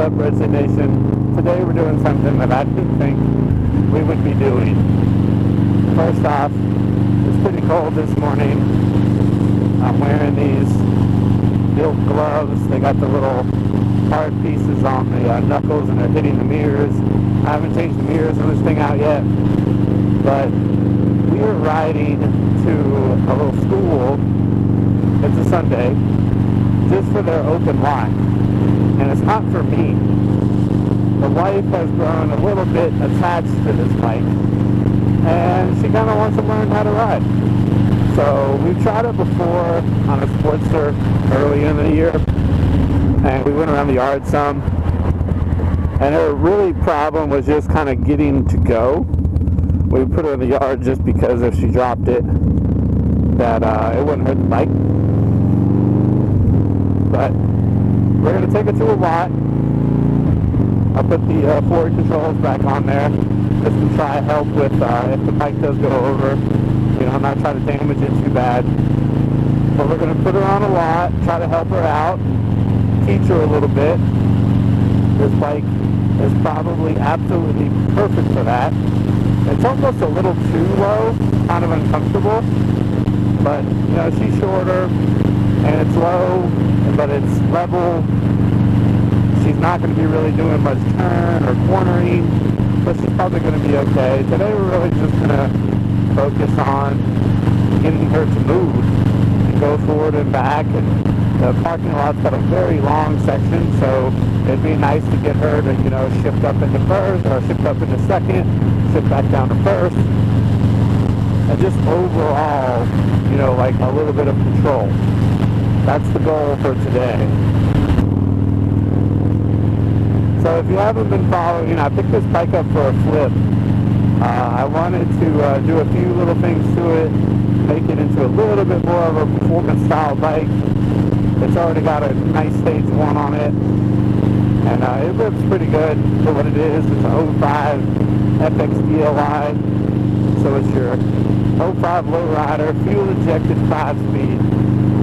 up, Wretched Nation? Today we're doing something that I didn't think we would be doing. First off, it's pretty cold this morning. I'm wearing these built gloves. They got the little hard pieces on the knuckles and they're hitting the mirrors. I haven't changed the mirrors on this thing out yet, but we are riding to a little school. It's a Sunday, just for their open lot. And it's not for me. The wife has grown a little bit attached to this bike, and she kind of wants to learn how to ride. So we've tried it before on a Sportster early in the year, and we went around the yard some. And her really problem was just kind of getting to go. We put her in the yard just because if she dropped it, that it wouldn't hurt the bike. But we're going to take it to a lot. I'll put the forward controls back on there just to try to help with if the bike does go over. You know, not try to damage it too bad. But we're going to put her on a lot, try to help her out, teach her a little bit. This bike is probably absolutely perfect for that. It's almost a little too low, kind of uncomfortable. But, you know, she's shorter and it's low, but it's level. She's not going to be really doing much turn or cornering, but she's probably going to be okay. Today we're really just going to focus on getting her to move and go forward and back. And the parking lot's got a very long section, so it'd be nice to get her to, you know, shift up into first or shift up into second, shift back down to first. And just overall, you know, like a little bit of control. That's the goal for today. So if you haven't been following, I picked this bike up for a flip. I wanted to do a few little things to it, make it into a little bit more of a performance style bike. It's already got a nice stage 1 on it, and it rips pretty good for what it is. It's an 05 FX DLI, so it's your 05 lowrider, fuel injected 5-speed.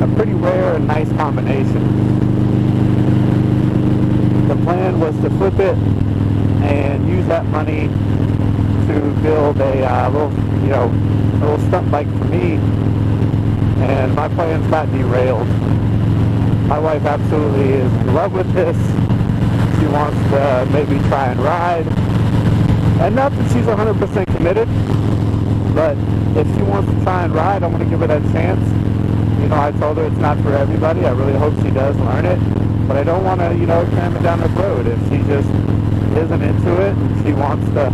A pretty rare and nice combination. The plan was to flip it and use that money to build a little stunt bike for me, and my plans got derailed. My wife absolutely is in love with this. She wants to maybe try and ride, and not that she's 100% committed, but if she wants to try and ride, I'm going to give her that chance. You know, I told her it's not for everybody. I really hope she does learn it, but I don't want to, you know, cram it down the road. If she just isn't into it, she wants to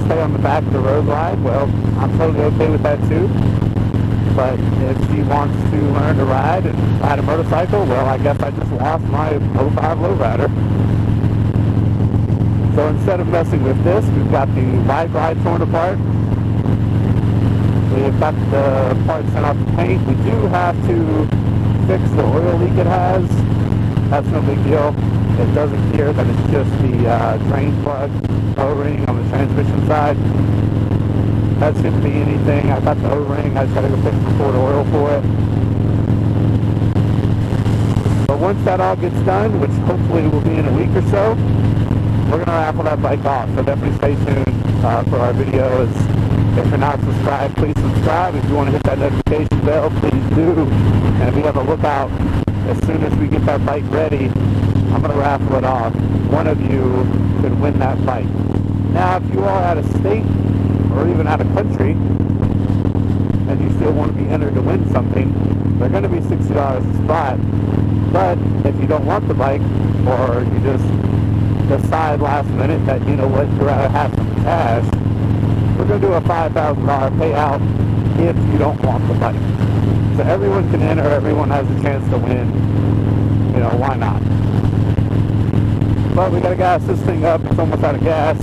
stay on the back of the road ride, well, I'm totally okay with that too. But if she wants to learn to ride and ride a motorcycle, well, I guess I just lost my 05 lowrider. So instead of messing with this, we've got the wide ride torn apart. We've got the parts sent off the paint. We do have to fix the oil leak it has. That's no big deal. It does appear that it's just the drain plug O-ring on the transmission side. That shouldn't be anything. I got the O-ring. I just got to go fix the Ford oil for it. But once that all gets done, which hopefully will be in a week or so, we're going to raffle that bike off. So definitely stay tuned for our videos. If you're not subscribed, please subscribe. If you want to hit that notification bell, please do. And be on the lookout. As soon as we get that bike ready, I'm going to raffle it off. One of you could win that bike. Now, if you are out of state or even out of country and you still want to be entered to win something, they're going to be $60 a spot. But if you don't want the bike, or you just decide last minute that, you know what, you'd rather have some cash, we're going to do a $5,000 payout if you don't want the bike. So everyone can enter, everyone has a chance to win. You know, why not? But we got to gas this thing up. It's almost out of gas.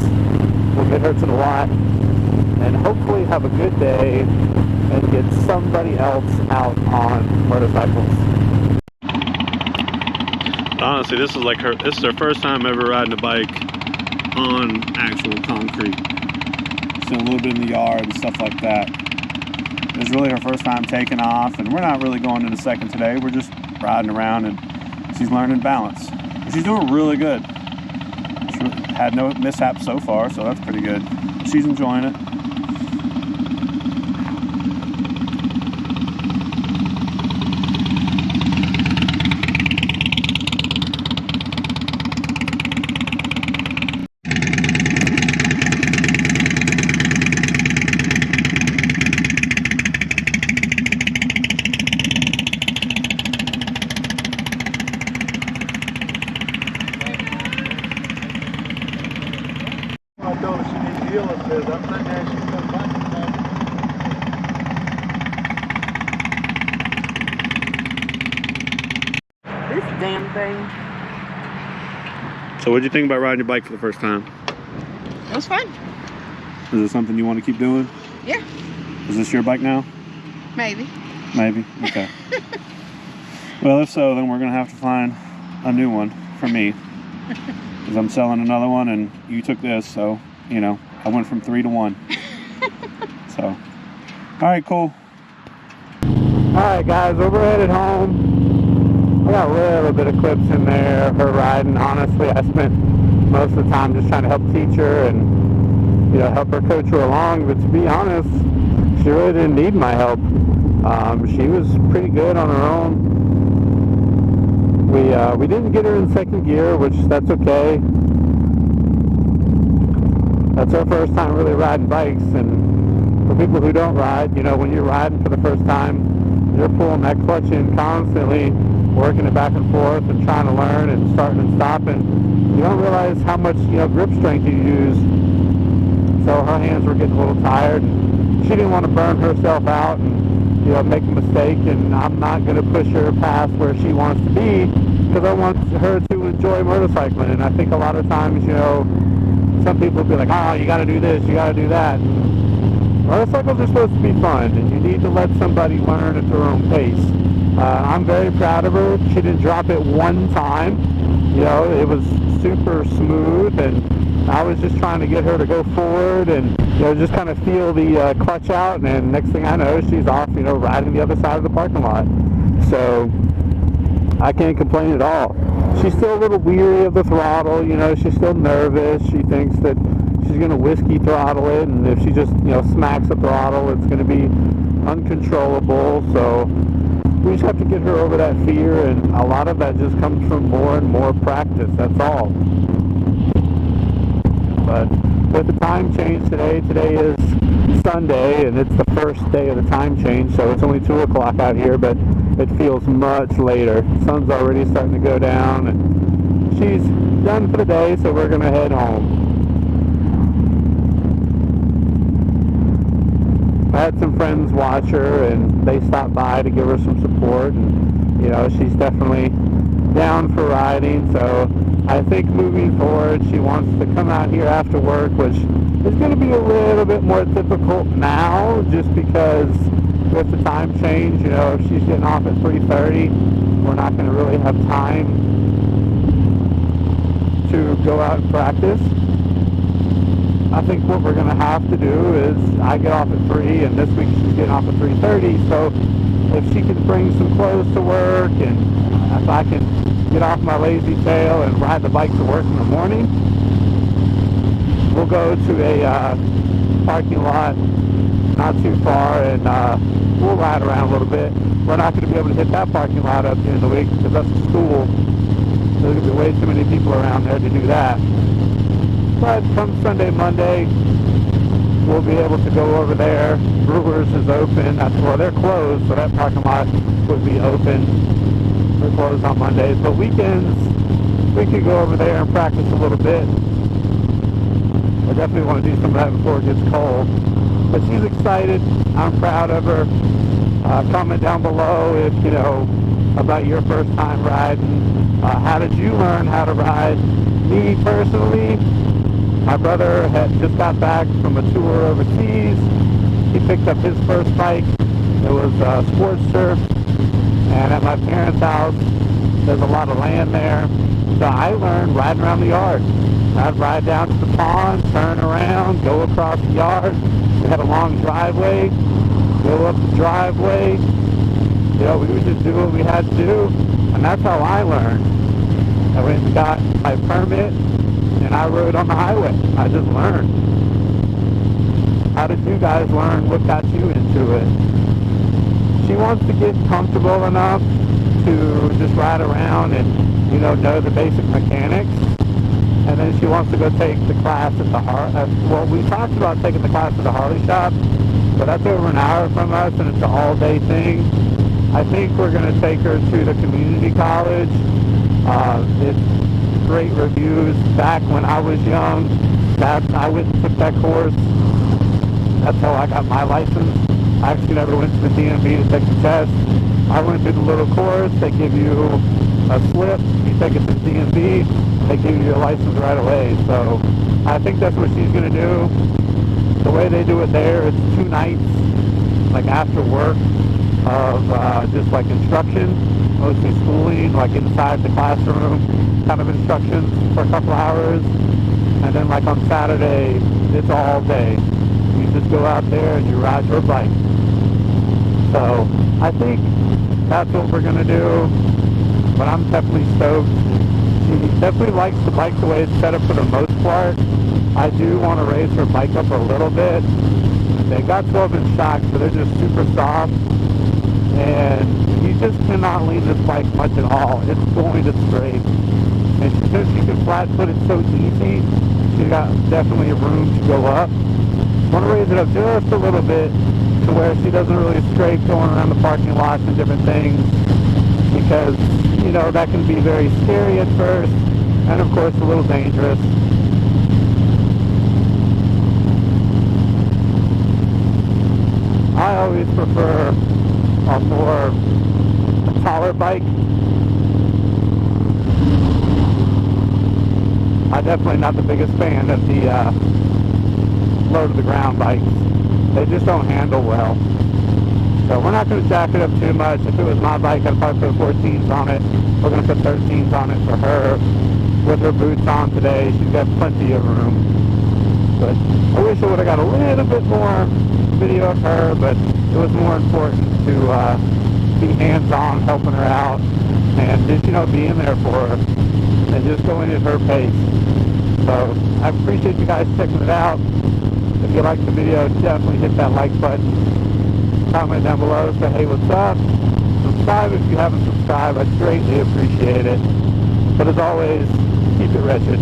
We'll get her to the lot and hopefully have a good day and get somebody else out on motorcycles. Honestly, this is their first time ever riding a bike on actual concrete. So a little bit in the yard and stuff like that. It was really her first time taking off, and we're not really going into second today. We're just riding around, and she's learning balance. She's doing really good. had no mishaps so far, so that's pretty good. She's enjoying it. I told her she needs healer says I'm not there, she's coming back. This damn thing. So what'd you think about riding your bike for the first time? It was fun. Is it something you want to keep doing? Yeah. Is this your bike now? Maybe. Maybe? Okay. Well, if so, then we're going to have to find a new one for me. Because I'm selling another one and you took this, so, you know, I went from 3 to 1. So, all right, cool. Alright guys, we're headed home. I got a little bit of clips in there of her riding. Honestly, I spent most of the time just trying to help teach her and, you know, help her coach her along. But to be honest, she really didn't need my help. She was pretty good on her own. We didn't get her in second gear, which that's okay. That's our first time really riding bikes, and for people who don't ride, you know, when you're riding for the first time, you're pulling that clutch in constantly, working it back and forth and trying to learn and starting and stopping. You don't realize how much, you know, grip strength you use. So her hands were getting a little tired, and she didn't want to burn herself out and, you know, make a mistake, and I'm not going to push her past where she wants to be because I want her to enjoy motorcycling. And I think a lot of times, you know, some people will be like, oh, you got to do this, you got to do that. Motorcycles are supposed to be fun, and you need to let somebody learn at their own pace. I'm very proud of her. She didn't drop it one time. You know, it was super smooth, and I was just trying to get her to go forward and, you know, just kind of feel the clutch out, and next thing I know, she's off, you know, riding the other side of the parking lot. So I can't complain at all. She's still a little weary of the throttle, you know, she's still nervous. She thinks that she's going to whiskey throttle it, and if she just, you know, smacks the throttle, it's going to be uncontrollable. So we just have to get her over that fear, and a lot of that just comes from more and more practice, that's all. But with the time change today is Sunday, and it's the first day of the time change, so it's only 2 o'clock out here, but it feels much later. The sun's already starting to go down, and she's done for the day, so we're going to head home. I had some friends watch her, and they stopped by to give her some support, and, you know, she's definitely down for riding, so I think moving forward she wants to come out here after work, which is going to be a little bit more difficult now just because with the time change, you know, if she's getting off at 3:30, we're not going to really have time to go out and practice. I think what we're going to have to do is I get off at 3, and this week she's getting off at 3:30, so if she can bring some clothes to work, and if I can get off my lazy tail and ride the bike to work in the morning, we'll go to a parking lot not too far, and we'll ride around a little bit. We're not going to be able to hit that parking lot up during the week because that's a school. There's going to be way too many people around there to do that. But come Sunday, Monday, we'll be able to go over there. Brewers is open. Well, they're closed, so that parking lot would be open. We're closed on Mondays, but weekends we could go over there and practice a little bit. I definitely want to do some of that before it gets cold. But she's excited. I'm proud of her. Comment down below if, you know, about your first time riding. How did you learn how to ride? Me personally, my brother had just got back from a tour overseas. He picked up his first bike. It was a Sportster. And at my parents' house, there's a lot of land there. So I learned riding around the yard. I'd ride down to the pond, turn around, go across the yard. We had a long driveway, go up the driveway. You know, we would just do what we had to do. And that's how I learned. I went and got my permit, and and I rode on the highway. I just learned. How did you guys learn? What got you into it? She wants to get comfortable enough to just ride around and, know the basic mechanics. And then she wants to go take the class at the well, we talked about taking the class at the Harley shop, but that's over an hour from us, and it's an all-day thing. I think we're going to take her to the community college. It's great reviews. Back when I was young, I went and took that course. That's how I got my license. I actually never went to the DMV to take the test. I went through the little course. They give you a slip. You take it to the DMV. They give you your license right away. So I think that's what she's going to do. The way they do it there, it's 2 nights, like after work, of just like instruction, mostly schooling, like inside the classroom, kind of instructions for a couple hours. And then like on Saturday, it's all day. You just go out there and you ride your bike. So I think that's what we're going to do. But I'm definitely stoked. She definitely likes the bike the way it's set up for the most part. I do want to raise her bike up a little bit. They got 12-inch shocks, so they're just super soft. And you just cannot lean this bike much at all. It's going to scrape. And because she can flat foot it so easy, she got definitely room to go up. I want to raise it up just a little bit to where she doesn't really scrape going around the parking lots and different things, because, that can be very scary at first, and of course a little dangerous. I always prefer a taller bike. I'm definitely not the biggest fan of the low to the ground bikes. They just don't handle well. So we're not going to jack it up too much. If it was my bike, I'd probably put 14s on it. We're going to put 13s on it for her. With her boots on today, she's got plenty of room. But I wish I would have got a little bit more video of her, but it was more important to be hands-on, helping her out, and just, being there for her, and just going at her pace. So I appreciate you guys checking it out. If you liked the video, definitely hit that like button. Comment down below, say hey, what's up. Subscribe if you haven't subscribed. I'd greatly appreciate it. But as always, keep it wretched.